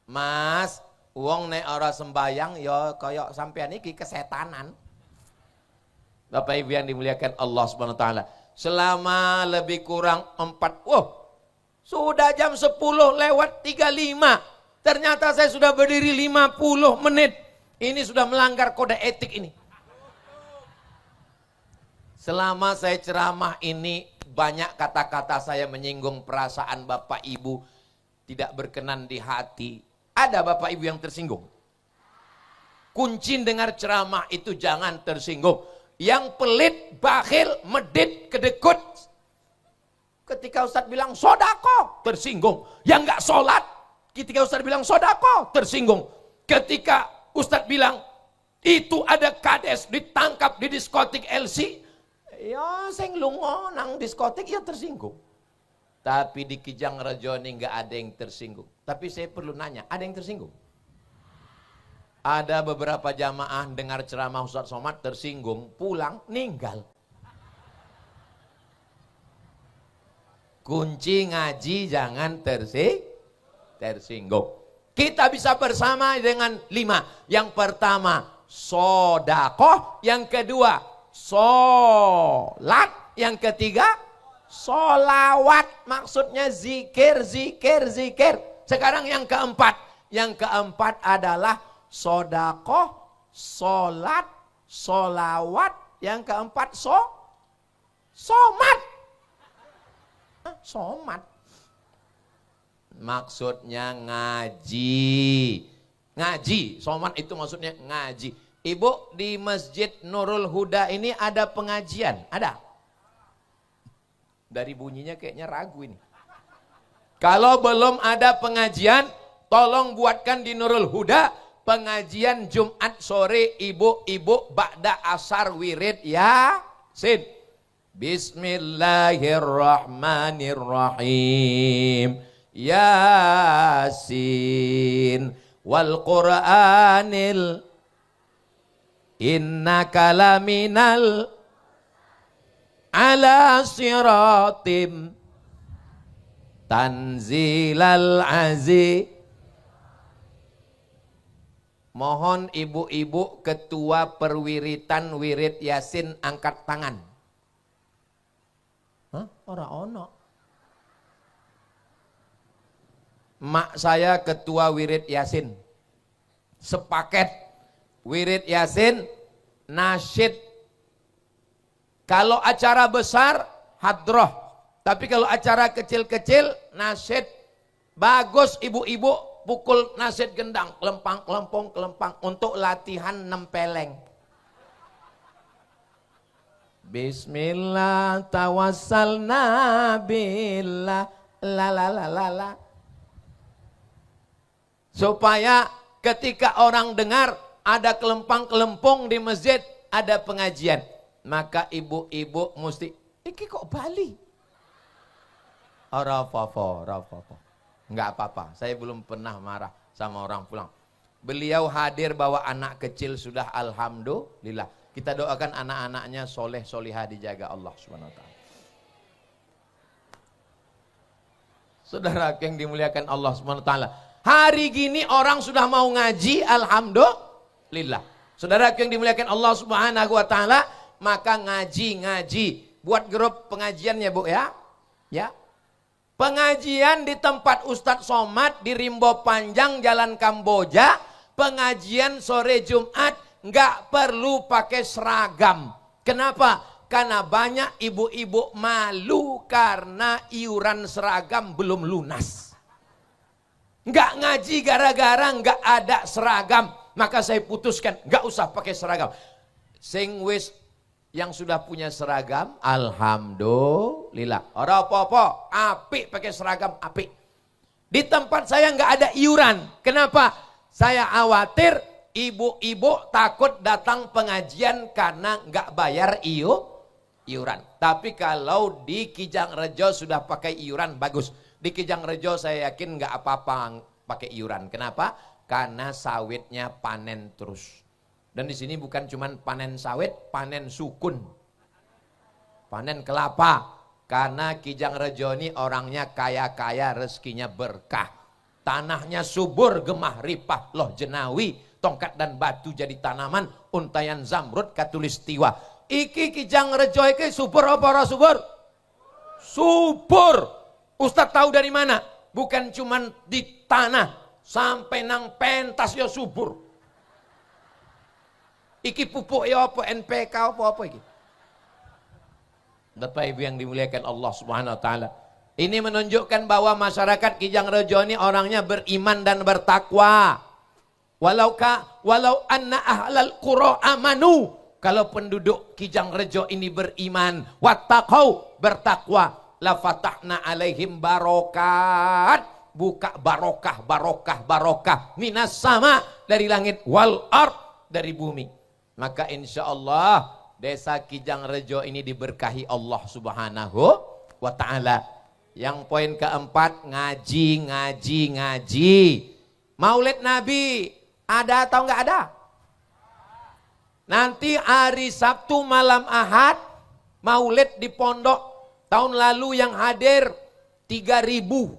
Speaker 1: Mas, wong nek ora sembahyang ya kaya sampean iki kesetanan. Bapak Ibu yang dimuliakan Allah Subhanahu wa taala. Selama lebih kurang 4, sudah jam 10:35. Ternyata saya sudah berdiri 50 menit. Ini sudah melanggar kode etik ini. Selama saya ceramah ini, banyak kata-kata saya menyinggung perasaan Bapak Ibu, tidak berkenan di hati. Ada Bapak Ibu yang tersinggung? Kunci dengar ceramah itu jangan tersinggung. Yang pelit, bakhil, medit, kedekut. Ketika Ustadz bilang sodako, tersinggung. Yang enggak sholat, ketika Ustadz bilang sodako, tersinggung. Ketika Ustadz bilang itu ada kades ditangkap di diskotik LC, ya sing lungo nang diskotik ya tersinggung. Tapi di Kijang Rejo ini enggak ada yang tersinggung. Tapi saya perlu nanya, ada yang tersinggung? Ada beberapa jamaah dengar ceramah Ustadz Somad tersinggung, pulang, ninggal. Kunci ngaji jangan tersinggung. Kita bisa bersama dengan 5. Yang pertama, sodakoh. Yang kedua, sholat. Yang ketiga, sholawat. Maksudnya zikir, zikir, zikir. Sekarang yang keempat. Yang keempat adalah sodakoh, sholat, sholawat. Yang keempat, somat. Somat. Maksudnya ngaji. Ngaji, somat itu maksudnya ngaji. Ibu, di Masjid Nurul Huda ini ada pengajian? Ada? Dari bunyinya kayaknya ragu ini. Kalau belum ada pengajian, tolong buatkan di Nurul Huda pengajian Jumat sore ibu-ibu ba'da asar wirid Yasin. Bismillahirrahmanirrahim. Yasin wal Qur'anil innaka laminal ala siratim tanzilal aziz. Mohon ibu-ibu ketua perwiritan wirid Yasin angkat tangan. Hah? Ora ono. Mak saya ketua wirid Yasin. Sepaket wirid Yasin, nasyid. Kalau acara besar, hadroh. Tapi kalau acara kecil-kecil, nasyid. Bagus ibu-ibu pukul nasyid gendang. Kelempang, kelempong, kelempang. Untuk latihan nempeleng. Bismillah tawassalna billah la la la la la. Supaya ketika orang dengar ada kelempang-kelempong di masjid, ada pengajian. Maka ibu-ibu mesti, iki kok Bali? Ora apa-apa, ora apa-apa. Enggak apa-apa, saya belum pernah marah sama orang pulang. Beliau hadir bawa anak kecil sudah alhamdulillah. Kita doakan anak-anaknya soleh solihah dijaga Allah Subhanahu wa taala. Saudara yang dimuliakan Allah Subhanahu wa taala. Hari gini orang sudah mau ngaji alhamdulillah. Saudara yang dimuliakan Allah Subhanahu wa taala, maka ngaji. Buat grup pengajiannya Bu ya. Ya. Pengajian di tempat Ustadz Somad di Rimbo Panjang Jalan Kamboja. Pengajian sore Jumat nggak perlu pakai seragam. Kenapa? Karena banyak ibu-ibu malu karena iuran seragam belum lunas. Nggak ngaji gara-gara nggak ada seragam. Maka saya putuskan nggak usah pakai seragam. Sing wis yang sudah punya seragam, alhamdulillah. Ora apa-apa, apik pakai seragam, apik. Di tempat saya nggak ada iuran. Kenapa? Saya khawatir ibu-ibu takut datang pengajian karena nggak bayar iuran. Tapi kalau di Kijang Rejo sudah pakai iuran, bagus. Di Kijang Rejo saya yakin nggak apa-apa pakai iuran. Kenapa? Karena sawitnya panen terus. Dan di sini bukan cuma panen sawit, panen sukun. Panen kelapa. Karena Kijang Rejo ini orangnya kaya-kaya, rezekinya berkah. Tanahnya subur, gemah ripah, loh jenawi, tongkat dan batu jadi tanaman, untayan zamrud katulistiwa. Iki Kijang Rejo iki subur apa ora subur? Subur. Ustadz tahu dari mana? Bukan cuma di tanah, sampai nang pentas ya subur. Iki pupuk ya apa, NPK apa iki? Bapak Ibu yang dimuliakan Allah Subhanahu wa taala. Ini menunjukkan bahwa masyarakat Kijang Rejo ini orangnya beriman dan bertakwa. Walau anna ahlal qura amanu. Kalau penduduk Kijang Rejo ini beriman, wattaqau, bertakwa, la fatahna alaihim barokat. Buka barokah minas sama, dari langit, wal ard, dari bumi. Maka insya Allah desa Kijang Rejo ini diberkahi Allah Subhanahu wa ta'ala. Yang poin keempat, ngaji. Maulid Nabi ada atau enggak ada? Nanti hari Sabtu malam Ahad maulid di pondok. Tahun lalu yang hadir 3.000.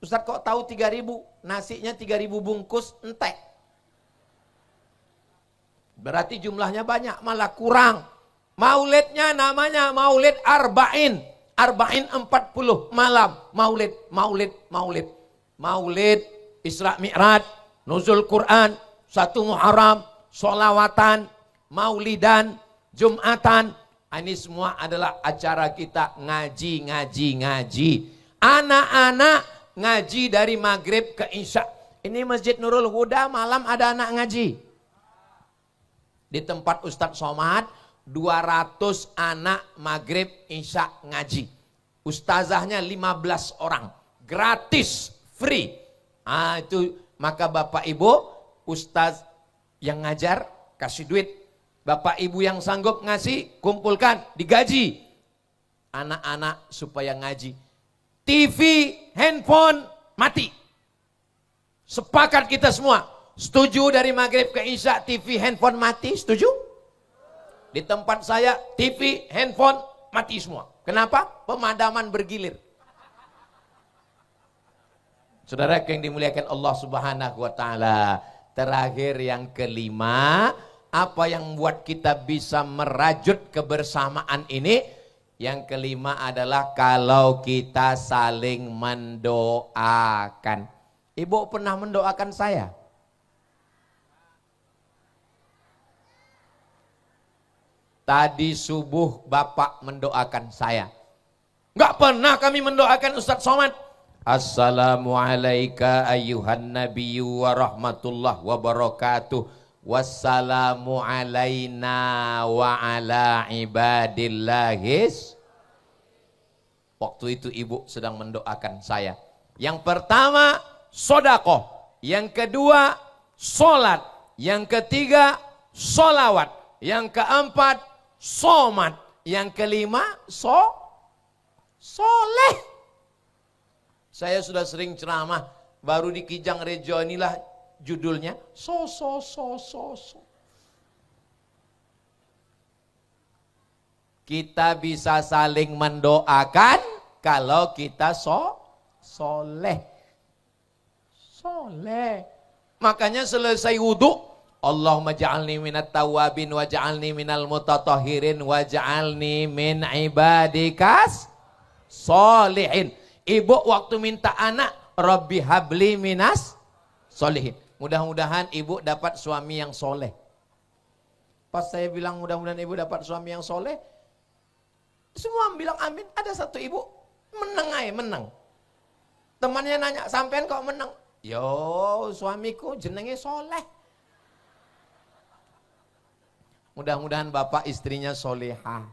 Speaker 1: Ustaz kok tahu 3.000? Nasinya 3.000 bungkus entek. Berarti jumlahnya banyak, malah kurang. Maulidnya namanya Maulid Arba'in 40 malam. Maulid Isra Mi'raj, Nuzul Quran, 1 Muharram, sholawatan, maulidan, Jumatan. Ini semua adalah acara kita ngaji. Anak-anak ngaji dari maghrib ke isya. Ini Masjid Nurul Huda malam ada anak ngaji. Di tempat Ustadz Somad 200 anak maghrib isya ngaji. Ustazahnya 15 orang. Gratis, free. Itu maka Bapak Ibu, ustaz yang ngajar kasih duit. Bapak Ibu yang sanggup ngasih, kumpulkan, digaji. Anak-anak supaya ngaji. TV, handphone, mati. Sepakat kita semua. Setuju dari maghrib ke isya TV, handphone mati, setuju? Di tempat saya TV, handphone mati semua. Kenapa? Pemadaman bergilir. Saudara yang dimuliakan Allah Subhanahu wa taala. Terakhir yang kelima, apa yang membuat kita bisa merajut kebersamaan ini? Yang kelima adalah kalau kita saling mendoakan. Ibu pernah mendoakan saya? Tadi subuh Bapak mendoakan saya. Enggak pernah kami mendoakan Ustadz Somad. Assalamualaikum ayyuhan nabiyyu wa rahmatullah wa barakatuh. Wassalamu alaina wa ala ibadillahis. Waktu itu ibu sedang mendoakan saya. Yang pertama sodakoh. Yang kedua solat. Yang ketiga solawat. Yang keempat somat, yang kelima soleh. Saya sudah sering ceramah, baru di Kijang Rejo inilah Judulnya so. Kita bisa saling mendoakan kalau kita soleh. Makanya selesai wudu, Allahumma ja'alni minat tawabin wa ja'alni minal mutatahhirin wa ja'alni min ibadikas solihin. Ibu waktu minta anak, Rabbi habli minas solihin. Mudah-mudahan ibu dapat suami yang soleh. Pas saya bilang mudah-mudahan ibu dapat suami yang soleh, semua bilang amin. Ada satu ibu menang. Temannya nanya, sampean kok menang? Yo, suamiku jenenge soleh. Mudah-mudahan bapak istrinya solehah.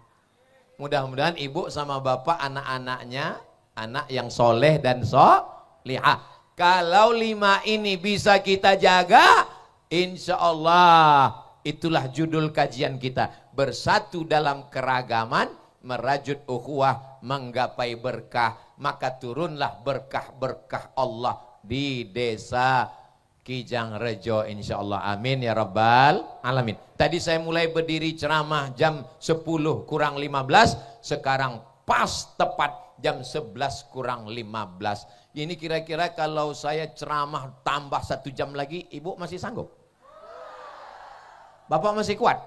Speaker 1: Mudah-mudahan ibu sama bapak anak-anaknya anak yang soleh dan solehah. Kalau 5 ini bisa kita jaga, insya Allah itulah judul kajian kita. Bersatu dalam keragaman, merajut ukhuwah, menggapai berkah. Maka turunlah berkah-berkah Allah di desa Kijang Rejo, insya Allah. Amin ya rabbal alamin. Tadi saya mulai berdiri ceramah jam 10 kurang 15, sekarang pas tepat jam 11 kurang 15. Ini kira-kira kalau saya ceramah tambah 1 jam lagi, ibu masih sanggup? Bapak masih kuat?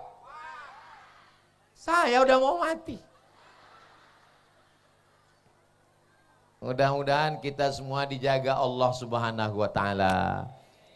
Speaker 1: Saya udah mau mati. Mudah-mudahan kita semua dijaga Allah Subhanahu wa taala.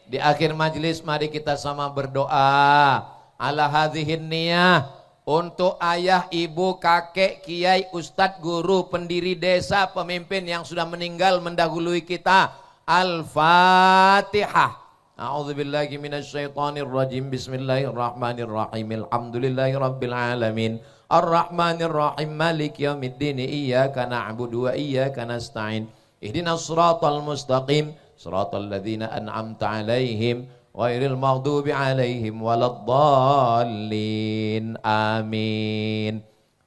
Speaker 1: Di akhir majelis mari kita sama berdoa. Ala hadhihin niyah, untuk ayah, ibu, kakek, kiai, ustadz, guru, pendiri desa, pemimpin yang sudah meninggal mendahului kita. Al-Fatihah. A'udzubillahi minasyaitonirrajim. Bismillahirrahmanirrahim. Alhamdulillahirabbil alamin. Ar-Rahmanir-Rahim. Maliki yaumiddin. Iyyaka na'budu wa iyyaka nasta'in. Ihdinas shiratal mustaqim. Shiratal ladzina an'amta 'alaihim ghairil maghdubi 'alaihim waladdallin. Amin.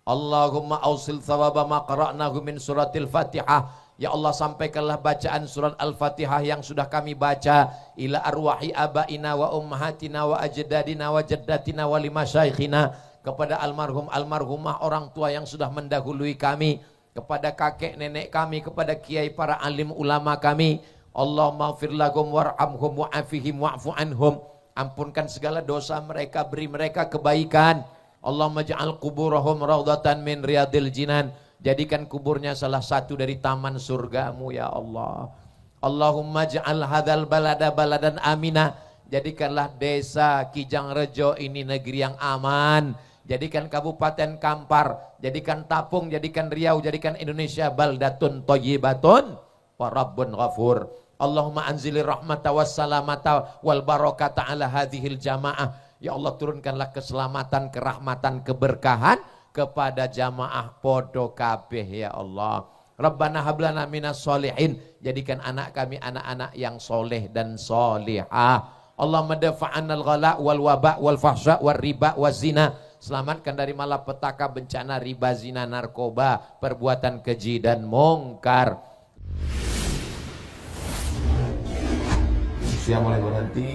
Speaker 1: Allahumma ausil thawaba ma qara'nahu min suratil Fatihah. Ya Allah, sampaikanlah bacaan surat Al-Fatihah yang sudah kami baca ila arwahi abaina wa ummahatina wa ajdadina wa jaddatina wa limasyaikhina, kepada almarhum almarhumah orang tua yang sudah mendahului kami, kepada kakek nenek kami, kepada kiai para alim ulama kami. Allahumma ighfir lahum warhamhum wa'afihim wa'fu anhum. Ampunkan segala dosa mereka, beri mereka kebaikan. Allahumma ja'al kuburahum raudhatan min riyadil jinan. Jadikan kuburnya salah satu dari taman surgamu ya Allah. Allahumma ja'al hadzal balada baladan amina. Jadikanlah desa Kijang Rejo ini negeri yang aman. Jadikan Kabupaten Kampar, jadikan Tapung, jadikan Riau, jadikan Indonesia baldatun thayyibatun wa rabbun ghafur. Allahumma anzilir rahmata wassalamata wal barakata ala hadhil jamaah. Ya Allah, turunkanlah keselamatan, kerahmatan, keberkahan kepada jamaah podo kabeh ya Allah. Rabbana hablana minas solihin. Jadikan anak kami anak-anak yang soleh dan solihah. Allahumma dafa'annal ghala wal waba wal fahsya wal riba waz zina. Selamatkan dari malapetaka, bencana, riba, zina, narkoba, perbuatan keji dan mungkar. Siang mulai berhenti.